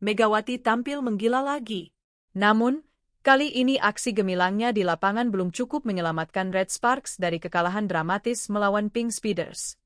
Megawati tampil menggila lagi. Namun, kali ini aksi gemilangnya di lapangan belum cukup menyelamatkan Red Sparks dari kekalahan dramatis melawan Pink Speeders.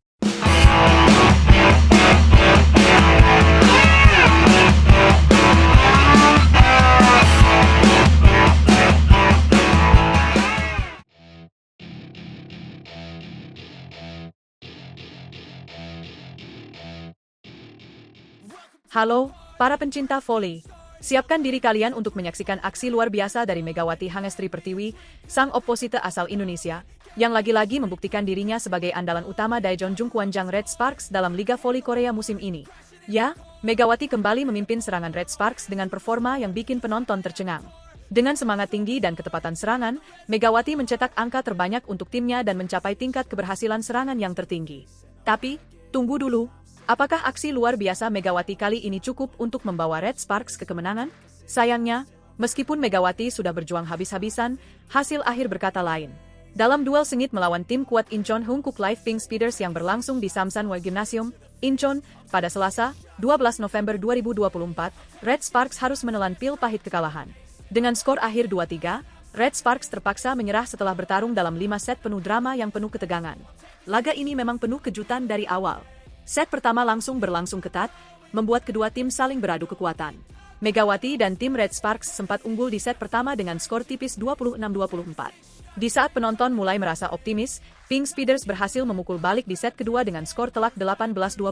Halo, para pencinta voli. Siapkan diri kalian untuk menyaksikan aksi luar biasa dari Megawati Hangestri Pertiwi, sang oposite asal Indonesia, yang lagi-lagi membuktikan dirinya sebagai andalan utama Daejeon Jungkwanjang Red Sparks dalam Liga Voli Korea musim ini. Ya, Megawati kembali memimpin serangan Red Sparks dengan performa yang bikin penonton tercengang. Dengan semangat tinggi dan ketepatan serangan, Megawati mencetak angka terbanyak untuk timnya dan mencapai tingkat keberhasilan serangan yang tertinggi. Tapi, tunggu dulu. Apakah aksi luar biasa Megawati kali ini cukup untuk membawa Red Sparks ke kemenangan? Sayangnya, meskipun Megawati sudah berjuang habis-habisan, hasil akhir berkata lain. Dalam duel sengit melawan tim kuat Incheon Hongkook Live Pink Speeders yang berlangsung di Samsan World Gymnasium, Incheon, pada Selasa, 12 November 2024, Red Sparks harus menelan pil pahit kekalahan. Dengan skor akhir 2-3, Red Sparks terpaksa menyerah setelah bertarung dalam 5 set penuh drama yang penuh ketegangan. Laga ini memang penuh kejutan dari awal. Set pertama langsung berlangsung ketat, membuat kedua tim saling beradu kekuatan. Megawati dan tim Red Sparks sempat unggul di set pertama dengan skor tipis 26-24. Di saat penonton mulai merasa optimis, Pink Speeders berhasil memukul balik di set kedua dengan skor telak 18-25.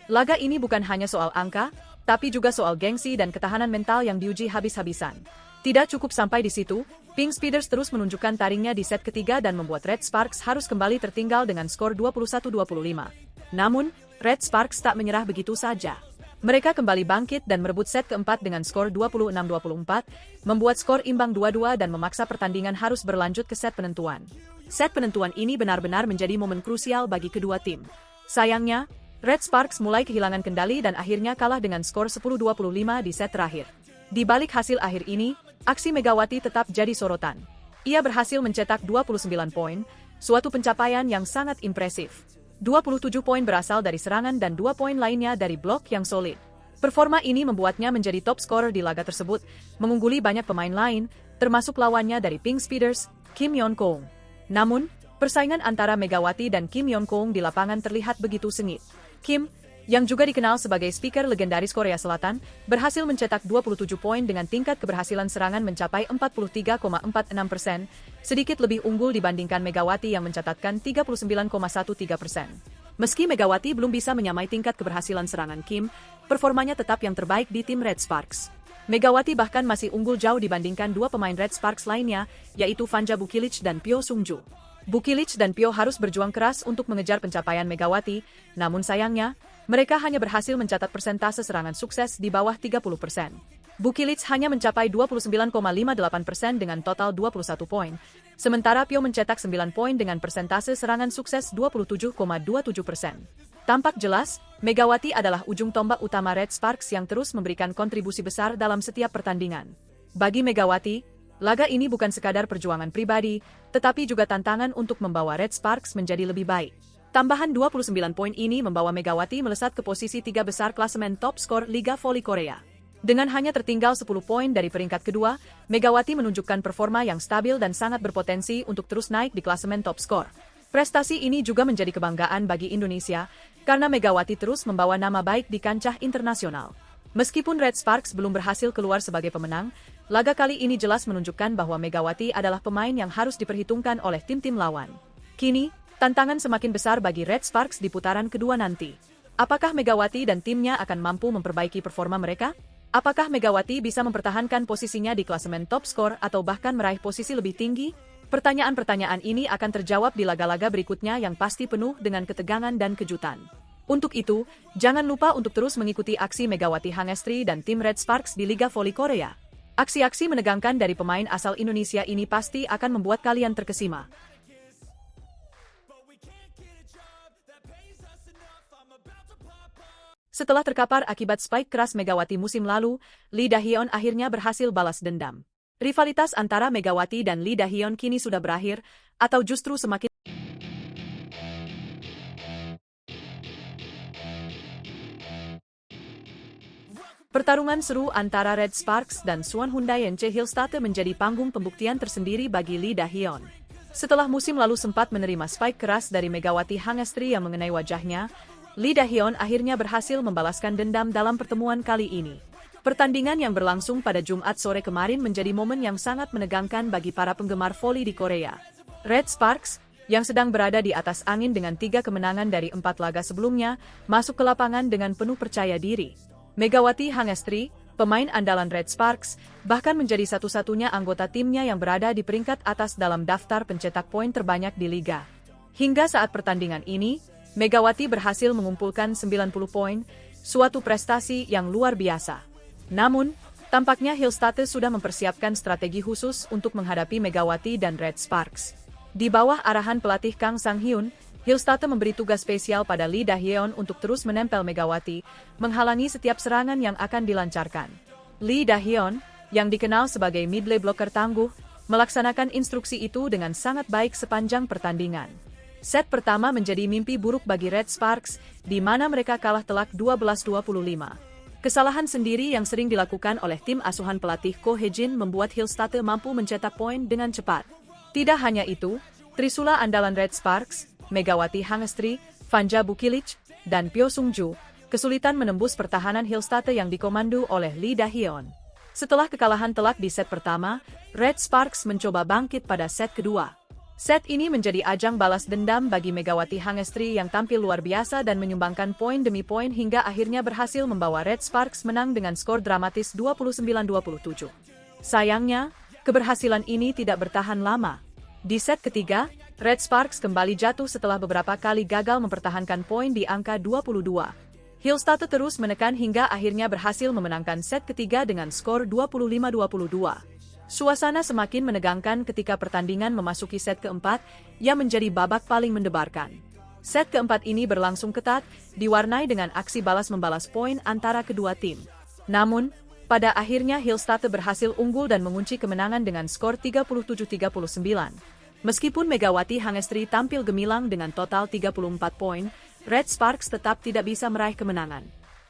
Laga ini bukan hanya soal angka, tapi juga soal gengsi dan ketahanan mental yang diuji habis-habisan. Tidak cukup sampai di situ, Pink Speeders terus menunjukkan taringnya di set ketiga dan membuat Red Sparks harus kembali tertinggal dengan skor 21-25. Namun, Red Sparks tak menyerah begitu saja. Mereka kembali bangkit dan merebut set keempat dengan skor 26-24, membuat skor imbang 2-2 dan memaksa pertandingan harus berlanjut ke set penentuan. Set penentuan ini benar-benar menjadi momen krusial bagi kedua tim. Sayangnya, Red Sparks mulai kehilangan kendali dan akhirnya kalah dengan skor 10-25 di set terakhir. Di balik hasil akhir ini, aksi Megawati tetap jadi sorotan. Ia berhasil mencetak 29 poin, suatu pencapaian yang sangat impresif. 27 poin berasal dari serangan dan 2 poin lainnya dari blok yang solid. Performa ini membuatnya menjadi top scorer di laga tersebut, mengungguli banyak pemain lain, termasuk lawannya dari Pink Speeders, Kim Yeon-kong. Namun, persaingan antara Megawati dan Kim Yeon-kong di lapangan terlihat begitu sengit. Kim, yang juga dikenal sebagai speaker legendaris Korea Selatan, berhasil mencetak 27 poin dengan tingkat keberhasilan serangan mencapai 43,46%, sedikit lebih unggul dibandingkan Megawati yang mencatatkan 39,13%. Meski Megawati belum bisa menyamai tingkat keberhasilan serangan Kim, performanya tetap yang terbaik di tim Red Sparks. Megawati bahkan masih unggul jauh dibandingkan dua pemain Red Sparks lainnya, yaitu Vanja Bukilic dan Pyo Sungju. Bukilic dan Pyo harus berjuang keras untuk mengejar pencapaian Megawati, namun sayangnya, mereka hanya berhasil mencatat persentase serangan sukses di bawah 30%. Bukilic hanya mencapai 29,58% dengan total 21 poin, sementara Pyo mencetak 9 poin dengan persentase serangan sukses 27,27%. Tampak jelas, Megawati adalah ujung tombak utama Red Sparks yang terus memberikan kontribusi besar dalam setiap pertandingan. Bagi Megawati, laga ini bukan sekadar perjuangan pribadi, tetapi juga tantangan untuk membawa Red Sparks menjadi lebih baik. Tambahan 29 poin ini membawa Megawati melesat ke posisi 3 besar klasemen top skor Liga Voli Korea. Dengan hanya tertinggal 10 poin dari peringkat kedua, Megawati menunjukkan performa yang stabil dan sangat berpotensi untuk terus naik di klasemen top skor. Prestasi ini juga menjadi kebanggaan bagi Indonesia, karena Megawati terus membawa nama baik di kancah internasional. Meskipun Red Sparks belum berhasil keluar sebagai pemenang, laga kali ini jelas menunjukkan bahwa Megawati adalah pemain yang harus diperhitungkan oleh tim-tim lawan. Kini, tantangan semakin besar bagi Red Sparks di putaran kedua nanti. Apakah Megawati dan timnya akan mampu memperbaiki performa mereka? Apakah Megawati bisa mempertahankan posisinya di klasemen top skor atau bahkan meraih posisi lebih tinggi? Pertanyaan-pertanyaan ini akan terjawab di laga-laga berikutnya yang pasti penuh dengan ketegangan dan kejutan. Untuk itu, jangan lupa untuk terus mengikuti aksi Megawati Hangestri dan tim Red Sparks di Liga Voli Korea. Aksi-aksi menegangkan dari pemain asal Indonesia ini pasti akan membuat kalian terkesima. Setelah terkapar akibat spike keras Megawati musim lalu, Lee Da-hyun akhirnya berhasil balas dendam. Rivalitas antara Megawati dan Lee Da-hyun kini sudah berakhir, atau justru semakin Pertarungan seru antara Red Sparks dan Suwon Hyundai NC Hillstarter menjadi panggung pembuktian tersendiri bagi Lee Da-hyun. Setelah musim lalu sempat menerima spike keras dari Megawati Hangestri yang mengenai wajahnya, Lee Da-hyun akhirnya berhasil membalaskan dendam dalam pertemuan kali ini. Pertandingan yang berlangsung pada Jumat sore kemarin menjadi momen yang sangat menegangkan bagi para penggemar voli di Korea. Red Sparks, yang sedang berada di atas angin dengan 3 kemenangan dari 4 laga sebelumnya, masuk ke lapangan dengan penuh percaya diri. Megawati Hangestri, pemain andalan Red Sparks, bahkan menjadi satu-satunya anggota timnya yang berada di peringkat atas dalam daftar pencetak poin terbanyak di liga. Hingga saat pertandingan ini, Megawati berhasil mengumpulkan 90 poin, suatu prestasi yang luar biasa. Namun, tampaknya Hillstarter sudah mempersiapkan strategi khusus untuk menghadapi Megawati dan Red Sparks. Di bawah arahan pelatih Kang Sang-hyun, Hillstarter memberi tugas spesial pada Lee Da-hyun untuk terus menempel Megawati, menghalangi setiap serangan yang akan dilancarkan. Lee Da-hyun, yang dikenal sebagai middle blocker tangguh, melaksanakan instruksi itu dengan sangat baik sepanjang pertandingan. Set pertama menjadi mimpi buruk bagi Red Sparks, di mana mereka kalah telak 12-25. Kesalahan sendiri yang sering dilakukan oleh tim asuhan pelatih Ko Hae-jin membuat Hillstarter mampu mencetak poin dengan cepat. Tidak hanya itu, trisula andalan Red Sparks, Megawati Hangestri, Fanja Bukilic, dan Pyo Sung-ju, kesulitan menembus pertahanan Hillstarter yang dikomando oleh Lee Da-hyun. Setelah kekalahan telak di set pertama, Red Sparks mencoba bangkit pada set kedua. Set ini menjadi ajang balas dendam bagi Megawati Hangestri yang tampil luar biasa dan menyumbangkan poin demi poin hingga akhirnya berhasil membawa Red Sparks menang dengan skor dramatis 29-27. Sayangnya, keberhasilan ini tidak bertahan lama. Di set ketiga, Red Sparks kembali jatuh setelah beberapa kali gagal mempertahankan poin di angka 22. Hillstarter terus menekan hingga akhirnya berhasil memenangkan set ketiga dengan skor 25-22. Suasana semakin menegangkan ketika pertandingan memasuki set keempat, yang menjadi babak paling mendebarkan. Set keempat ini berlangsung ketat, diwarnai dengan aksi balas-membalas poin antara kedua tim. Namun, pada akhirnya Hillstarter berhasil unggul dan mengunci kemenangan dengan skor 37-39. Meskipun Megawati Hangestri tampil gemilang dengan total 34 poin, Red Sparks tetap tidak bisa meraih kemenangan.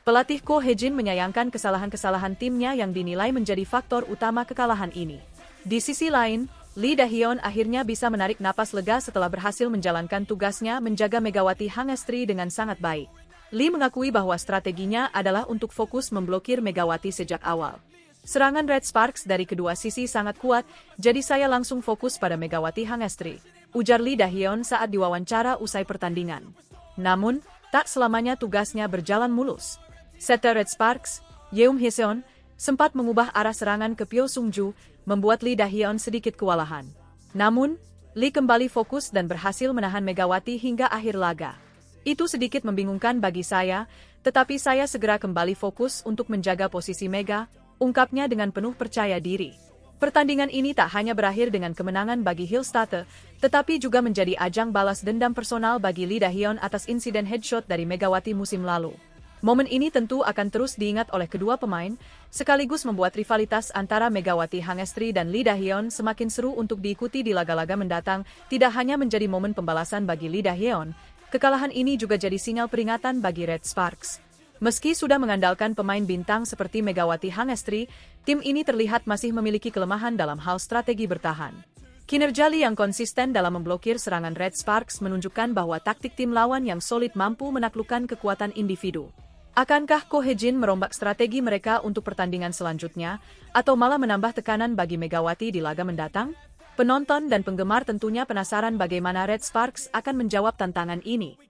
Pelatih Ko Hae-jin menyayangkan kesalahan-kesalahan timnya yang dinilai menjadi faktor utama kekalahan ini. Di sisi lain, Lee Da-hyun akhirnya bisa menarik napas lega setelah berhasil menjalankan tugasnya menjaga Megawati Hangestri dengan sangat baik. Lee mengakui bahwa strateginya adalah untuk fokus memblokir Megawati sejak awal. Serangan Red Sparks dari kedua sisi sangat kuat, jadi saya langsung fokus pada Megawati Hangestri, ujar Lee Da-hyun saat diwawancara usai pertandingan. Namun, tak selamanya tugasnya berjalan mulus. Setter Red Sparks, Yeum Hye-seon, sempat mengubah arah serangan ke Pyo Sung-ju, membuat Lee Da-hyun sedikit kewalahan. Namun, Lee kembali fokus dan berhasil menahan Megawati hingga akhir laga. Itu sedikit membingungkan bagi saya, tetapi saya segera kembali fokus untuk menjaga posisi Mega, ungkapnya dengan penuh percaya diri. Pertandingan ini tak hanya berakhir dengan kemenangan bagi Hillstarter, tetapi juga menjadi ajang balas dendam personal bagi Lee Da-hyun atas insiden headshot dari Megawati musim lalu. Momen ini tentu akan terus diingat oleh kedua pemain, sekaligus membuat rivalitas antara Megawati Hangestri dan Lee Da-hyun semakin seru untuk diikuti di laga-laga mendatang. Tidak hanya menjadi momen pembalasan bagi Lee Da-hyun, kekalahan ini juga jadi sinyal peringatan bagi Red Sparks. Meski sudah mengandalkan pemain bintang seperti Megawati Hangestri, tim ini terlihat masih memiliki kelemahan dalam hal strategi bertahan. Kinerja Lee yang konsisten dalam memblokir serangan Red Sparks menunjukkan bahwa taktik tim lawan yang solid mampu menaklukkan kekuatan individu. Akankah Ko Hae-jin merombak strategi mereka untuk pertandingan selanjutnya, atau malah menambah tekanan bagi Megawati di laga mendatang? Penonton dan penggemar tentunya penasaran bagaimana Red Sparks akan menjawab tantangan ini.